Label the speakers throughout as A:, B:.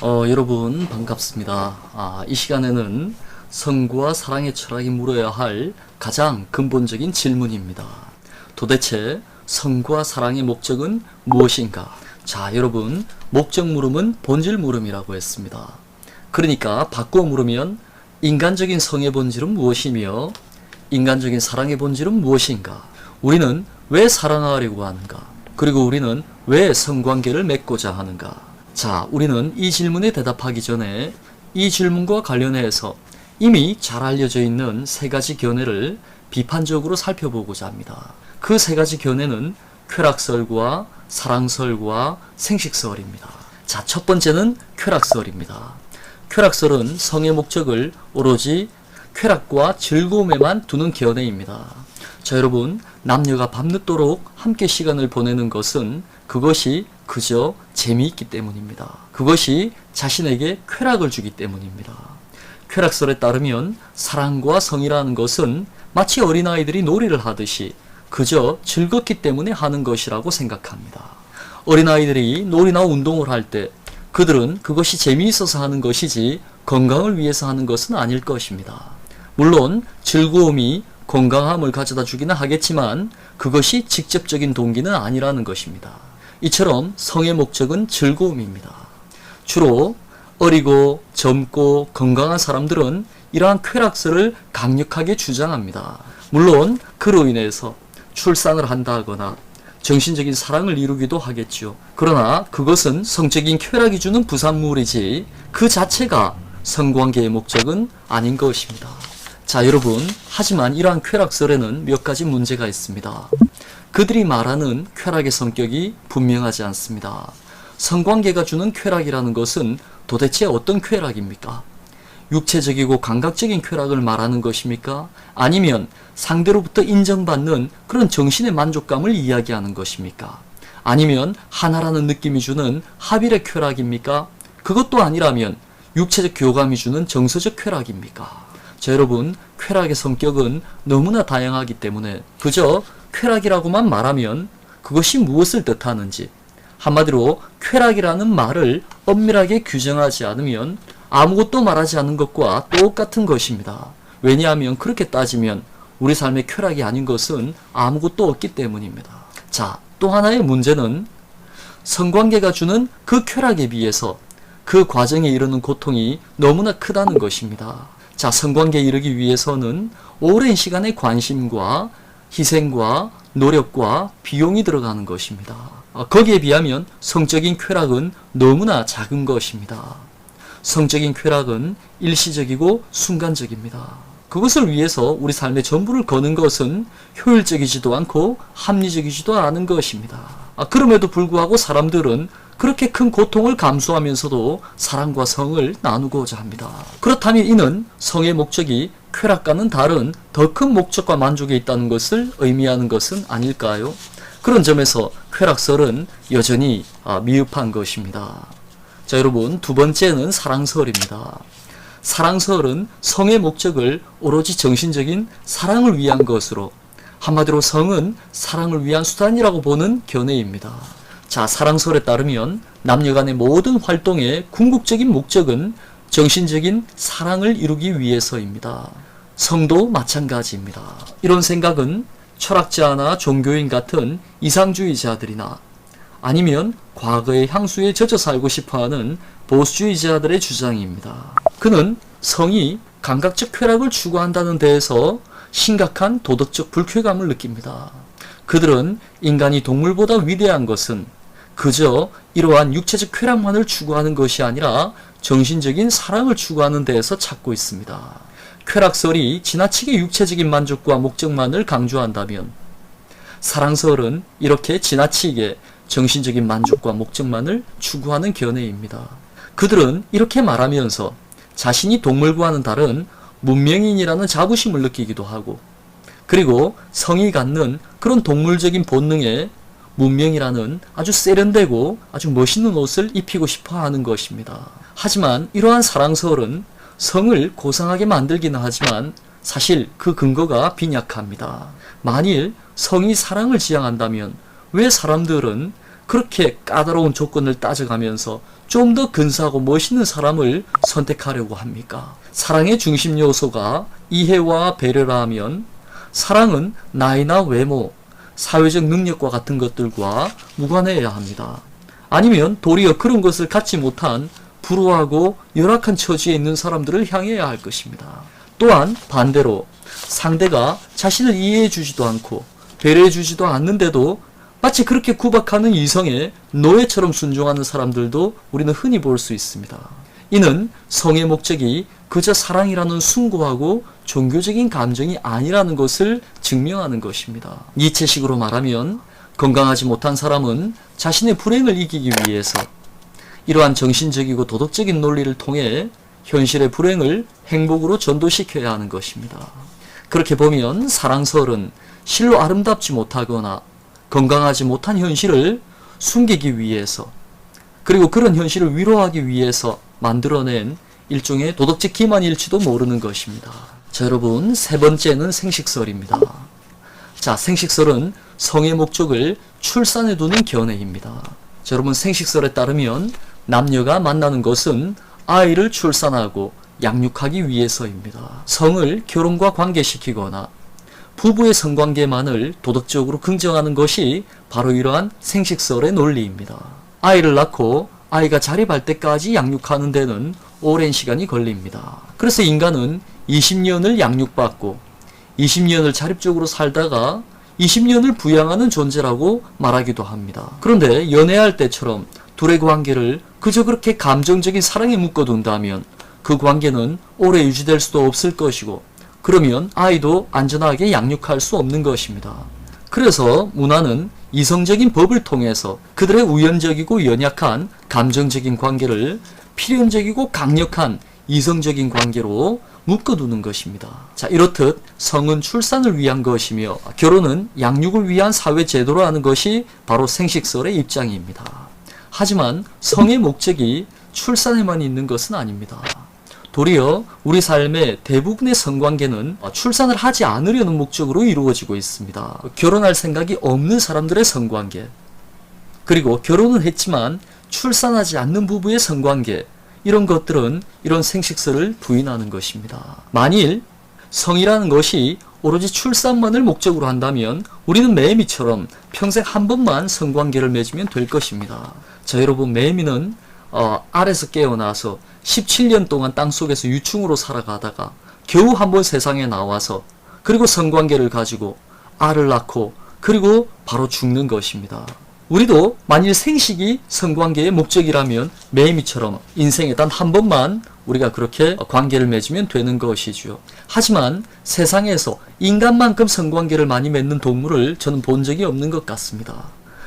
A: 여러분 반갑습니다. 이 시간에는 성과 사랑의 철학이 물어야 할 가장 근본적인 질문입니다. 도대체 성과 사랑의 목적은 무엇인가? 자, 여러분, 목적 물음은 본질 물음이라고 했습니다. 그러니까 바꾸어 물으면 인간적인 성의 본질은 무엇이며 인간적인 사랑의 본질은 무엇인가? 우리는 왜 사랑하려고 하는가? 그리고 우리는 왜 성관계를 맺고자 하는가? 자, 우리는 이 질문에 대답하기 전에 이 질문과 관련해서 이미 잘 알려져 있는 세 가지 견해를 비판적으로 살펴보고자 합니다. 그 세 가지 견해는 쾌락설과 사랑설과 생식설입니다. 자, 첫 번째는 쾌락설입니다. 쾌락설은 성의 목적을 오로지 쾌락과 즐거움에만 두는 견해입니다. 자, 여러분, 남녀가 밤늦도록 함께 시간을 보내는 것은 그것이 그저 재미있기 때문입니다. 그것이 자신에게 쾌락을 주기 때문입니다. 쾌락설에 따르면 사랑과 성이라는 것은 마치 어린아이들이 놀이를 하듯이 그저 즐겁기 때문에 하는 것이라고 생각합니다. 어린아이들이 놀이나 운동을 할 때 그들은 그것이 재미있어서 하는 것이지 건강을 위해서 하는 것은 아닐 것입니다. 물론 즐거움이 건강함을 가져다 주기는 하겠지만 그것이 직접적인 동기는 아니라는 것입니다. 이처럼 성의 목적은 즐거움입니다. 주로 어리고 젊고 건강한 사람들은 이러한 쾌락설을 강력하게 주장합니다. 물론 그로 인해서 출산을 한다거나 정신적인 사랑을 이루기도 하겠죠. 그러나 그것은 성적인 쾌락이 주는 부산물이지 그 자체가 성관계의 목적은 아닌 것입니다. 자, 여러분, 하지만 이러한 쾌락설에는 몇 가지 문제가 있습니다. 그들이 말하는 쾌락의 성격이 분명하지 않습니다. 성관계가 주는 쾌락이라는 것은 도대체 어떤 쾌락입니까? 육체적이고 감각적인 쾌락을 말하는 것입니까? 아니면 상대로부터 인정받는 그런 정신의 만족감을 이야기하는 것입니까? 아니면 하나라는 느낌이 주는 합일의 쾌락입니까? 그것도 아니라면 육체적 교감이 주는 정서적 쾌락입니까? 자, 여러분, 쾌락의 성격은 너무나 다양하기 때문에 그저 쾌락이라고만 말하면 그것이 무엇을 뜻하는지, 한마디로 쾌락이라는 말을 엄밀하게 규정하지 않으면 아무것도 말하지 않은 것과 똑같은 것입니다. 왜냐하면 그렇게 따지면 우리 삶의 쾌락이 아닌 것은 아무것도 없기 때문입니다. 자, 또 하나의 문제는 성관계가 주는 그 쾌락에 비해서 그 과정에 이르는 고통이 너무나 크다는 것입니다. 자, 성관계에 이르기 위해서는 오랜 시간의 관심과 희생과 노력과 비용이 들어가는 것입니다. 거기에 비하면 성적인 쾌락은 너무나 작은 것입니다. 성적인 쾌락은 일시적이고 순간적입니다. 그것을 위해서 우리 삶의 전부를 거는 것은 효율적이지도 않고 합리적이지도 않은 것입니다. 그럼에도 불구하고 사람들은 그렇게 큰 고통을 감수하면서도 사랑과 성을 나누고자 합니다. 그렇다면 이는 성의 목적이 쾌락과는 다른 더 큰 목적과 만족에 있다는 것을 의미하는 것은 아닐까요? 그런 점에서 쾌락설은 여전히 미흡한 것입니다. 자, 여러분, 두 번째는 사랑설입니다. 사랑설은 성의 목적을 오로지 정신적인 사랑을 위한 것으로, 한마디로 성은 사랑을 위한 수단이라고 보는 견해입니다. 자, 사랑설에 따르면 남녀 간의 모든 활동의 궁극적인 목적은 정신적인 사랑을 이루기 위해서입니다. 성도 마찬가지입니다. 이런 생각은 철학자나 종교인 같은 이상주의자들이나 아니면 과거의 향수에 젖어 살고 싶어하는 보수주의자들의 주장입니다. 그는 성이 감각적 쾌락을 추구한다는 데에서 심각한 도덕적 불쾌감을 느낍니다. 그들은 인간이 동물보다 위대한 것은 그저 이러한 육체적 쾌락만을 추구하는 것이 아니라 정신적인 사랑을 추구하는 데에서 찾고 있습니다. 쾌락설이 지나치게 육체적인 만족과 목적만을 강조한다면 사랑설은 이렇게 지나치게 정신적인 만족과 목적만을 추구하는 견해입니다. 그들은 이렇게 말하면서 자신이 동물과는 다른 문명인이라는 자부심을 느끼기도 하고, 그리고 성이 갖는 그런 동물적인 본능에 문명이라는 아주 세련되고 아주 멋있는 옷을 입히고 싶어 하는 것입니다. 하지만 이러한 사랑설은 성을 고상하게 만들기는 하지만 사실 그 근거가 빈약합니다. 만일 성이 사랑을 지향한다면 왜 사람들은 그렇게 까다로운 조건을 따져가면서 좀 더 근사하고 멋있는 사람을 선택하려고 합니까? 사랑의 중심 요소가 이해와 배려라 하면 사랑은 나이나 외모, 사회적 능력과 같은 것들과 무관해야 합니다. 아니면 도리어 그런 것을 갖지 못한 불우하고 열악한 처지에 있는 사람들을 향해야 할 것입니다. 또한 반대로 상대가 자신을 이해해 주지도 않고 배려해 주지도 않는데도 마치 그렇게 구박하는 이성의 노예처럼 순종하는 사람들도 우리는 흔히 볼 수 있습니다. 이는 성의 목적이 그저 사랑이라는 숭고하고 종교적인 감정이 아니라는 것을 증명하는 것입니다. 니체식으로 말하면 건강하지 못한 사람은 자신의 불행을 이기기 위해서 이러한 정신적이고 도덕적인 논리를 통해 현실의 불행을 행복으로 전도시켜야 하는 것입니다. 그렇게 보면 사랑설은 실로 아름답지 못하거나 건강하지 못한 현실을 숨기기 위해서 그리고 그런 현실을 위로하기 위해서 만들어낸 일종의 도덕적 기만일지도 모르는 것입니다. 자, 여러분, 세 번째는 생식설입니다. 자, 생식설은 성의 목적을 출산에 두는 견해입니다. 자, 여러분, 생식설에 따르면 남녀가 만나는 것은 아이를 출산하고 양육하기 위해서입니다. 성을 결혼과 관계시키거나 부부의 성관계만을 도덕적으로 긍정하는 것이 바로 이러한 생식설의 논리입니다. 아이를 낳고 아이가 자립할 때까지 양육하는 데는 오랜 시간이 걸립니다. 그래서 인간은 20년을 양육받고 20년을 자립적으로 살다가 20년을 부양하는 존재라고 말하기도 합니다. 그런데 연애할 때처럼 둘의 관계를 그저 그렇게 감정적인 사랑에 묶어둔다면 그 관계는 오래 유지될 수도 없을 것이고 그러면 아이도 안전하게 양육할 수 없는 것입니다. 그래서 문화는 이성적인 법을 통해서 그들의 우연적이고 연약한 감정적인 관계를 필연적이고 강력한 이성적인 관계로 묶어두는 것입니다. 자, 이렇듯 성은 출산을 위한 것이며 결혼은 양육을 위한 사회 제도라는 것이 바로 생식설의 입장입니다. 하지만 성의 목적이 출산에만 있는 것은 아닙니다. 도리어 우리 삶의 대부분의 성관계는 출산을 하지 않으려는 목적으로 이루어지고 있습니다. 결혼할 생각이 없는 사람들의 성관계, 그리고 결혼은 했지만 출산하지 않는 부부의 성관계, 이런 것들은 이런 생식설을 부인하는 것입니다. 만일 성이라는 것이 오로지 출산만을 목적으로 한다면 우리는 매미처럼 평생 한 번만 성관계를 맺으면 될 것입니다. 자, 여러분, 매미는 알에서 깨어나서 17년 동안 땅속에서 유충으로 살아가다가 겨우 한 번 세상에 나와서 그리고 성관계를 가지고 알을 낳고 그리고 바로 죽는 것입니다. 우리도 만일 생식이 성관계의 목적이라면 매미처럼 인생에 단 한 번만 우리가 그렇게 관계를 맺으면 되는 것이죠. 하지만 세상에서 인간만큼 성관계를 많이 맺는 동물을 저는 본 적이 없는 것 같습니다.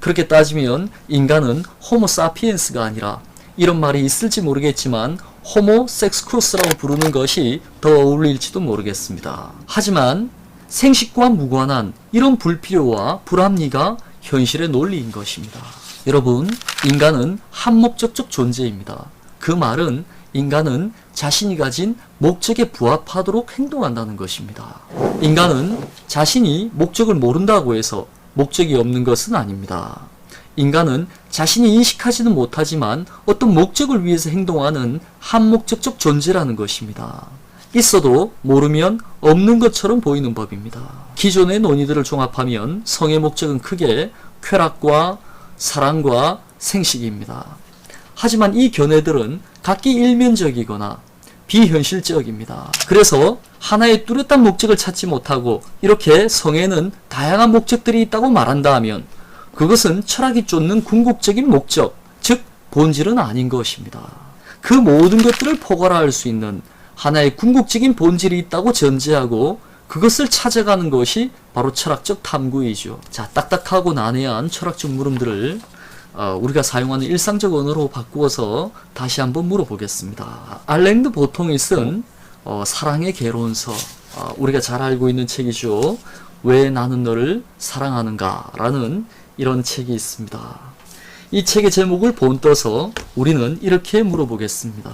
A: 그렇게 따지면 인간은 호모 사피엔스가 아니라 이런 말이 있을지 모르겠지만 호모 섹스쿠스라고 부르는 것이 더 어울릴지도 모르겠습니다. 하지만 생식과 무관한 이런 불필요와 불합리가 현실의 논리인 것입니다. 여러분, 인간은 한목적적 존재입니다. 그 말은 인간은 자신이 가진 목적에 부합하도록 행동한다는 것입니다. 인간은 자신이 목적을 모른다고 해서 목적이 없는 것은 아닙니다. 인간은 자신이 인식하지는 못하지만 어떤 목적을 위해서 행동하는 한목적적 존재라는 것입니다. 있어도 모르면 없는 것처럼 보이는 법입니다. 기존의 논의들을 종합하면 성의 목적은 크게 쾌락과 사랑과 생식입니다. 하지만 이 견해들은 각기 일면적이거나 비현실적입니다. 그래서 하나의 뚜렷한 목적을 찾지 못하고 이렇게 성에는 다양한 목적들이 있다고 말한다 하면 그것은 철학이 쫓는 궁극적인 목적, 즉 본질은 아닌 것입니다. 그 모든 것들을 포괄할 수 있는 하나의 궁극적인 본질이 있다고 전제하고 그것을 찾아가는 것이 바로 철학적 탐구이죠. 자, 딱딱하고 난해한 철학적 물음들을 우리가 사용하는 일상적 언어로 바꾸어서 다시 한번 물어보겠습니다. 알랭드 보통이 쓴 사랑의 개론서, 우리가 잘 알고 있는 책이죠. 왜 나는 너를 사랑하는가 라는 이런 책이 있습니다. 이 책의 제목을 본떠서 우리는 이렇게 물어보겠습니다.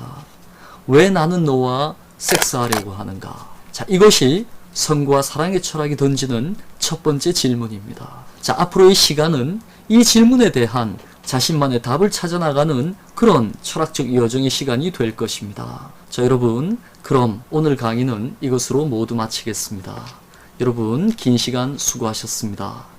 A: 왜 나는 너와 섹스하려고 하는가? 자, 이것이 성과 사랑의 철학이 던지는 첫 번째 질문입니다. 자, 앞으로의 시간은 이 질문에 대한 자신만의 답을 찾아나가는 그런 철학적 여정의 시간이 될 것입니다. 자, 여러분, 그럼 오늘 강의는 이것으로 모두 마치겠습니다. 여러분, 긴 시간 수고하셨습니다.